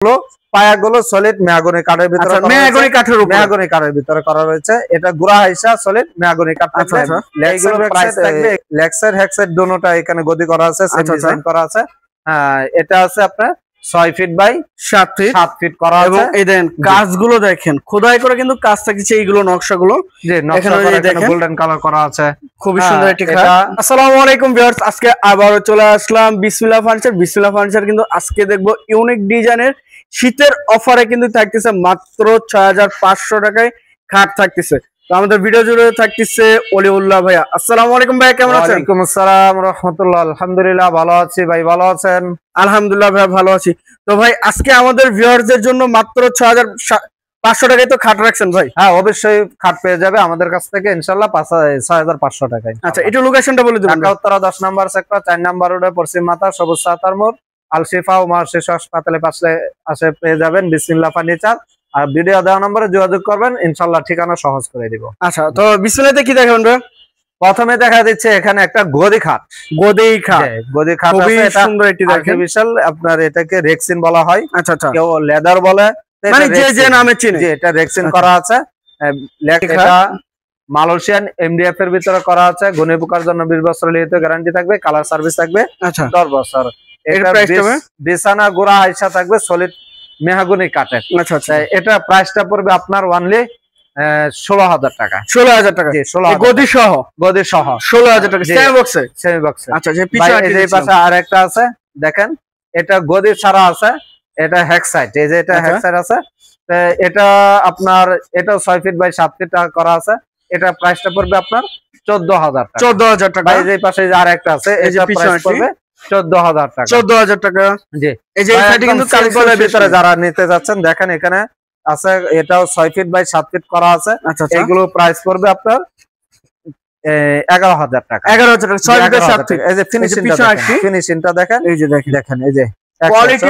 পায়াগুলো solid mahogany কাঠের ভিতরে, mahogany কাঠের ভিতরে করা রয়েছে। এটা গুড়া হাইসা সলিড মেহগনি কাঠ। এইগুলো প্রাইস থাকবে লেগ সাইড হেড সাইড দুটোটা এখানে গদি করা আছে, সেম ডিজাইন করা আছে। এটা আছে আপনার 6 ফিট বাই 7 ফিট করা আছে। এবং এই দেন কাজগুলো দেখেন খোদাই করে কিন্তু কাজ থাকছে, এইগুলো নকশাগুলো এখানে গোল্ডেন কালার করা আছে, খুবই সুন্দর একটি খাট। আসসালামু আলাইকুম ভিউয়ার্স, আজকে আবারো চলে আসলাম বিসমিল্লাহ ফার্নিচার। বিসমিল্লাহ ফার্নিচার কিন্তু আজকে দেখবো ইউনিক ডিজাইনের শীতের অফারে কিন্তু থাকতেছে মাত্র 6500 টাকায় খাট থাকতেছে। তো আমাদের ভিডিও জুড়ে থাকতেছে ওলিউল্লাহ ভাইয়া। আসসালামু আলাইকুম ভাইয়া, কেমন আছেন? ওয়ালাইকুম আসসালাম রাহমাতুল্লাহ। আলহামদুলিল্লাহ ভালো আছি ভাই, ভালো আছেন? আলহামদুলিল্লাহ ভাইয়া ভালো আছি। তো ভাই আজকে আমাদের ভিউয়ারদের জন্য মাত্র 6500 টাকায় তো খাট রাখছেন ভাই? হ্যাঁ অবশ্যই খাট পেয়ে যাবে আমাদের কাছ থেকে ইনশাআল্লাহ 6500 টাকায়। আচ্ছা একটু লোকেশনটা বলে দিবেন। উত্তরা 10 নম্বর সেক্টর 4 নম্বর রোডে পশ্চিম মাথা সবুজ সাতার মোড় আল শিফা ও শিশু হাসপাতালের পাশে আসে পেয়ে যাবেন বিসমিল্লাহ ফার্নিচার। আর ভিডিও দেওয়া নম্বরে যোগাযোগ করবেন, ইনশাআল্লাহ ঠিকানা সহজ করে দিব। আচ্ছা তো বিসমিল্লাহতে কি দেখাবেন ভাই? প্রথমে দেখা দিচ্ছে এখানে একটা গদি খাট। গদি খাট খুবই সুন্দর একটি আর্টিফিশিয়াল, আপনার এটাকে রেক্সিন বলা হয়। আচ্ছা আচ্ছা, কেউ লেদার বলে, মানে যে নামে চিনে। এটা রেক্সিন করা আছে। এটা মালয়েশিয়ান এমডিএফ এর ভিতরে করা আছে। ঘুনে পোকার জন্য 20 বছর লিখিত গ্যারান্টি থাকবে, কালার সার্ভিস থাকবে 10 বছর। এটা বিছানা গোড়া আইসা থাকবে সলিড মেহগনি কাঠের। আচ্ছা আচ্ছা, এটা প্রাইসটা পড়বে আপনার অনলি 16000 টাকা। 16000 টাকা গদি সহ? গদি সহ 16000 টাকা সেমি বক্সে? সেমি বক্সে। আচ্ছা, যে পিছনে পাশে আরেকটা আছে দেখেন, এটা গদি ছাড়া আছে। এটা হ্যাক সাইড, এই যে এটা হ্যাক সাইড আছে। এটা আপনার এটাও 6 ফিট বাই 7 ফিট করা আছে। এটা প্রাইসটা পড়বে আপনার 14000 টাকা। 14000 টাকা। এই যে পাশে যে আরেকটা আছে, এটা প্রাইস পড়বে 14000 টাকা। 14000 টাকা। জি, এই যে এটা কিন্তু কালকলের ভিতরে যারা নিতে যাচ্ছেন দেখেন এখানে আছে। এটাও 6 ফিট বাই 7 ফিট করা আছে। এগুলো প্রাইস পড়বে আপনার 11000 টাকা। 11000 টাকা 6 ফিট বাই 7 ফিট। এই যে ফিনিশিংটা দেখেন, এই যে দেখেন এই যে কোয়ালিটি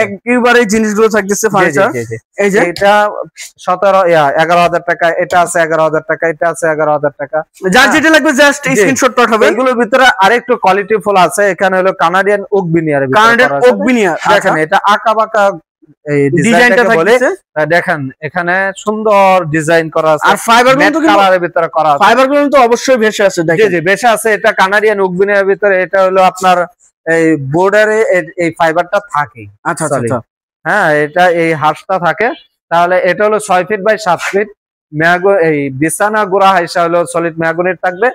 একেবারে জিনিসগুলো থাকতেছে ফার্নিচার। এই যে এটা 11000 টাকা, এটা আছে 11000 টাকা, এটা আছে 11000 টাকা। যার যেটা লাগবে জাস্ট স্ক্রিনশট পাঠাবেন। এগুলোর ভিতরে আরেকটু কোয়ালিটি ফুল আছে। এখানে হলো Canadian oak veneer. Canadian oak veneer দেখেন, এটা আঁকা বাঁকা ডিজাইনটা থাকছে। দেখেন এখানে সুন্দর ডিজাইন করা আছে, আর ফাইবারগুলো তো কালারের ভিতরে করা আছে। ফাইবারগুলো তো অবশ্যই ভেসে আছে। দেখেন জি ভেসে আছে। এটা কানাডিয়ান ওক বিনিয়ার ভিতরে। এটা হলো আপনার এই বর্ডারে এই ফাইবারটা থাকে। আচ্ছা আচ্ছা, হ্যাঁ এটা এই হাঁসটা থাকে। তাহলে এটা হলো 6 ফিট বাই 7 ফিট এই বিছানা গোড়া হাইসা হলো সলিড মেহগনির থাকবে।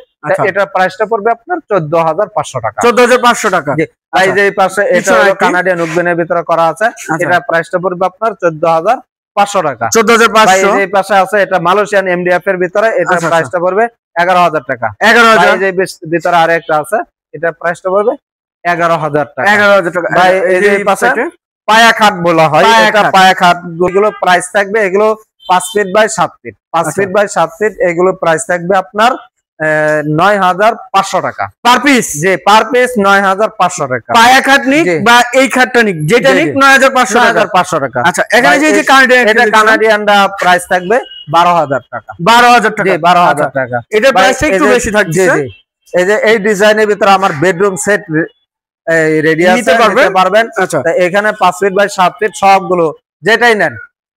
এটা প্রাইসটা পড়বে আপনার 14500 টাকা। 14500 টাকা। এই যে পাশে এটা হলো কানাডিয়ান ওক বিনিয়ার ভিতরে করা আছে। এটা প্রাইসটা পড়বে আপনার 14500 টাকা। 14500। এই পাশে আছে এটা মালয়েশিয়ান এমডিএফ এর ভিতরে। এটা প্রাইসটা পড়বে 11000 টাকা। 11000। এই যে ভিতরে আরেকটা আছে, এটা প্রাইসটা পড়বে 11000 টাকা। 11000 টাকা। ভাই এই যে পাশে পায়া খাট বলা হয়, এটা পায়া খাট। গুলো প্রাইস থাকবে, এগুলো 5 feet by 7 feet. 5 feet by 7 feet এগুলো প্রাইস থাকবে আপনার 9500 টাকা পার পিস। যে পার পিস 9500 টাকা। পায়া খাট নিক বা এই খাটটা নিক, যেটা নিক 9500 টাকা। আচ্ছা এখানে যে কানাডিয়ান, এটা কানাডিয়ানটা প্রাইস থাকবে 12000 টাকা। 12000 টাকা। 12000 টাকা। এটা প্রাইস একটু বেশি থাকছে। এই যে এই ডিজাইনের ভিতরে আমার বেডরুম সেট রেডি আছে, নিতে পারবেন। আচ্ছা এখানে 5 ফিট বাই 7 ফিট সবগুলো যেটাই নেন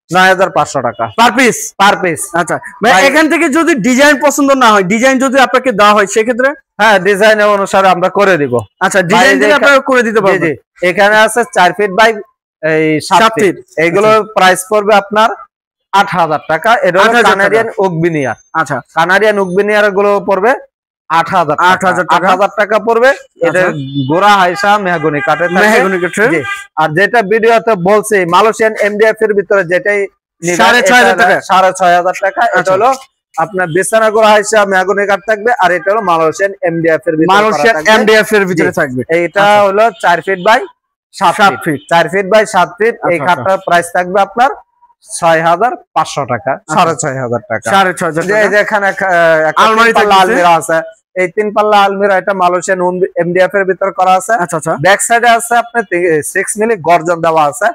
9500 টাকা পার পিস। Per piece. আচ্ছা ভাই এখান থেকে যদি ডিজাইন পছন্দ না হয়, ডিজাইন যদি আপনাকে দেওয়া হয় সেক্ষেত্রে? হ্যাঁ ডিজাইনের অনুসারে আমরা করে দিব। আচ্ছা ডিজাইন দিলে আপনারা করে দিতে পারবেন। জি এখানে আছে 4 ফিট বাই 7 ফিট। এইগুলো প্রাইস পড়বে আপনার 8000 টাকা। এটা হলো কানাডিয়ান ওক বিনিয়ার। আচ্ছা কানাডিয়ান ওক বিনিয়ার গুলো পড়বে 8000 টাকা পড়বে। এটা গোড়া হাইসা মেহগনি কাঠের। আর যেটা ভিডিওতে বলছি মালয়েশিয়ান এমডিএফ এর ভিতরে যেটাই 6500 টাকা। এটা হলো আপনার বিছানা গোড়া হাইসা মেহগনি কাঠ থাকবে। আর এটা হলো মালয়েশিয়ান এমডিএফ এর ভিতরে থাকবে। এটা হলো 4 feet by 7 feet. 4 feet by 7 feet. এই খাটটার প্রাইস থাকবে আপনার 6500 টাকা, 6500 টাকা। 6500। যেখানে আলমারি আছে, এই 3 পাল্লা আলমিরা, এটা মালয়েশিয়ান এমডিএফ এর ভিতর করা আছে। আচ্ছা ব্যাক সাইডে আছে আপনার 6 মিলি গর্জন দেওয়া আছে।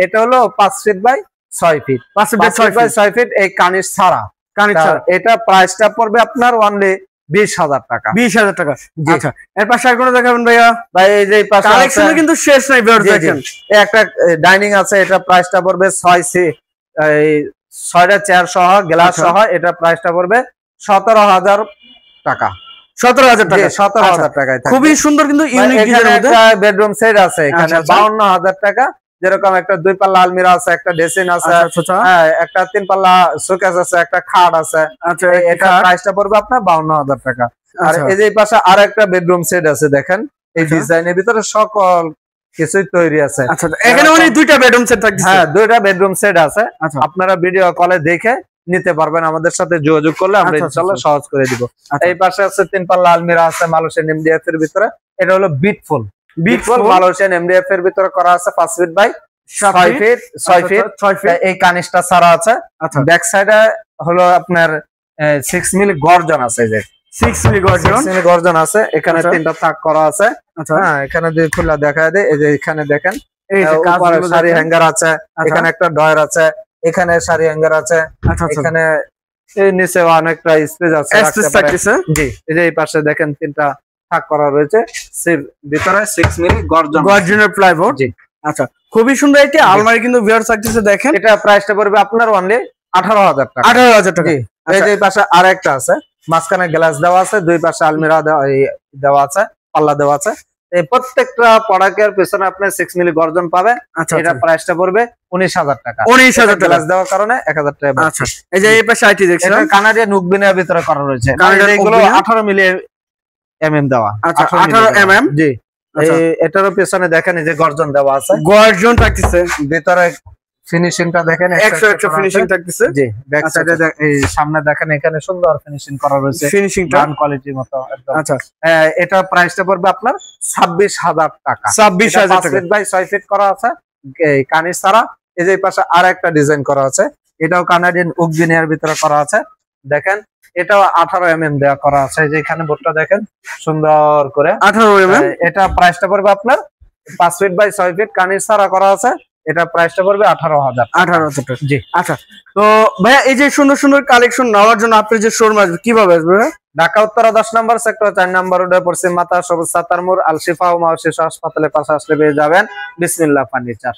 এটা হলো 5 feet by 6 feet. 5 feet by 6 feet. এই কানিশ ছাড়া। এটা প্রাইসটা পড়বে আপনার অনলি 20,000 টাকা। 20,000 টাকা। আচ্ছা, এর পাশে আর কোন দেখাবেন ভাইয়া? ভাই এই যে পাশে কালেকশন কিন্তু শেষ নাই ভিউয়ার্স, দেখেন এই একটা ডাইনিং আছে, এটা প্রাইসটা পড়বে 6টা চেয়ার সহ গ্লাস সহ, এটা প্রাইসটা পড়বে 17,000 টাকা। 17,000 টাকা। 17,000 টাকায় থাকবে। খুবই সুন্দর কিন্তু ইউনিক ডিজাইনের মধ্যে। একটা বেডরুম সেট আছে এখানে 52,000 টাকা, যেরকম একটা 2 পাল্লা আলমিরা আছে, একটা ড্রেসিং আছে, হ্যাঁ একটা 3 পাল্লা শোকেস আছে, একটা খাট আছে। আচ্ছা, এটা প্রাইসটা পড়বে আপনার 52,000 টাকা। আর এই যে পাশে আরেকটা বেডরুম সেট আছে, দেখেন এই ডিজাইনের ভিতরে সকল কিছুই তৈরি আছে। আচ্ছা, এখানে মানে দুইটা বেডরুম সেট থাকছে। হ্যাঁ, দুইটা বেডরুম সেট আছে। আপনারা ভিডিও কলে দেখে নিতে পারবেন, আমাদের সাথে যোগাযোগ করলে আমরা ইনশাআল্লাহ সহজ করে দিব। এই পাশে আছে 3 পাল্লা আলমিরা আছে মালয়েশিয়ান এমডিএফ এর ভিতরে, এটা হলো বিটফুল মালয়েশিয়ান এমডিএফ এর ভিতরে করা আছে, 5 ফিট বাই 6 ফিট। এই কানিসটা ছাড়া আছে। ব্যাক সাইডে হলো আপনার 6 মিলি গর্জন আছে, এই যে 6 মিলি গর্জন আছে, এখানে 3টা তাক করা আছে। হ্যাঁ, এখানে যদি খোলা দেখা দেয়, এই যে এখানে দেখেন উপরে শাড়ি হ্যাঙ্গার আছে, এখানে একটা ডয়ার আছে, এখানে শাড়ি হ্যাঙ্গার আছে, এখানে এই নিচে অনেকটা স্পেস আছে। জি, এই যে এই পাশে দেখেন 3টা থাক করা রয়েছে, ভিতরে 6 মিলি গর্জনের প্লাইবোর্ড। জি, আচ্ছা, খুবই সুন্দর একটি আলমারি কিন্তু ভিউয়ার্স থাকতেছে, দেখেন এটা প্রাইসটা পড়বে আপনার অনলি 18,000 টাকা। 18,000 টাকা। এই যে এই পাশে আরেকটা আছে, মাঝখানে গ্লাস দেওয়া আছে, দুই পাশে আলমিরা দেওয়া আছে, পাল্লা দেওয়া আছে। এই প্রত্যেকটা প্রোডাক্টের পিছনে আপনি 6 মিলি গর্জন পাবেন। এটা প্রাইসটা পড়বে 19,000 টাকা। 19,000 টাকা গ্লাস দেওয়ার কারণে 1,000 টাকা। আচ্ছা, এই যে এই পাশে আইটি দেখছেন, এটা কানাডিয়ান উকবিনের ভিতরে করা রয়েছে, এগুলো 18 মিলি দেওয়া। আচ্ছা, 18 জি। এটারও পিছনে দেখেন এই যে গর্জন দেওয়া আছে, গর্জন থাকতেছে, ভিতরে ফিনিশিংটা দেখেন 100 ফিনিশিং থাকতেছে। জি, ব্যাক সাইডে এই সামনে দেখেন এখানে সুন্দর ফিনিশিং করা রয়েছে, ফিনিশিংটা ডান কোয়ালিটির মতো একদম। আচ্ছা, এটা প্রাইসটা পড়বে আপনার 26,000 টাকা। 26,000 টাকা। 5 ফিট বাই 6 ফিট করা আছে, এই কানিস ছাড়া। এই যে পাশে আরেকটা ডিজাইন করা আছে, এটাও কানাডিয়ান উকবিনের ভিতরে করা আছে, দেখেন এটাও 18 দেওয়া করা আছে। এই যে এখানে বোর্ডটা দেখেন সুন্দর করে 18 এটা প্রাইসটা পড়বে আপনার 5 ফিট বাই 6 ফিট কানিস ছাড়া করা আছে, এটা প্রাইসটা পড়বে 18,000 টাকা। জি, আচ্ছা, তো ভাইয়া এই যে সুন্দর সুন্দর কালেকশন নেওয়ার জন্য আপনি যে শোরুম আসবে কিভাবে আসবে? ঢাকা উত্তরা 10 নম্বর সেক্টর 4 নম্বর রোডে পশ্চিম মাথা সবুজ সাতার মোড় আল শিফা ও মাওশিফা হাসপাতালের পাশে আসলে পেয়ে যাবেন বিসমিল্লাহ ফার্নিচার।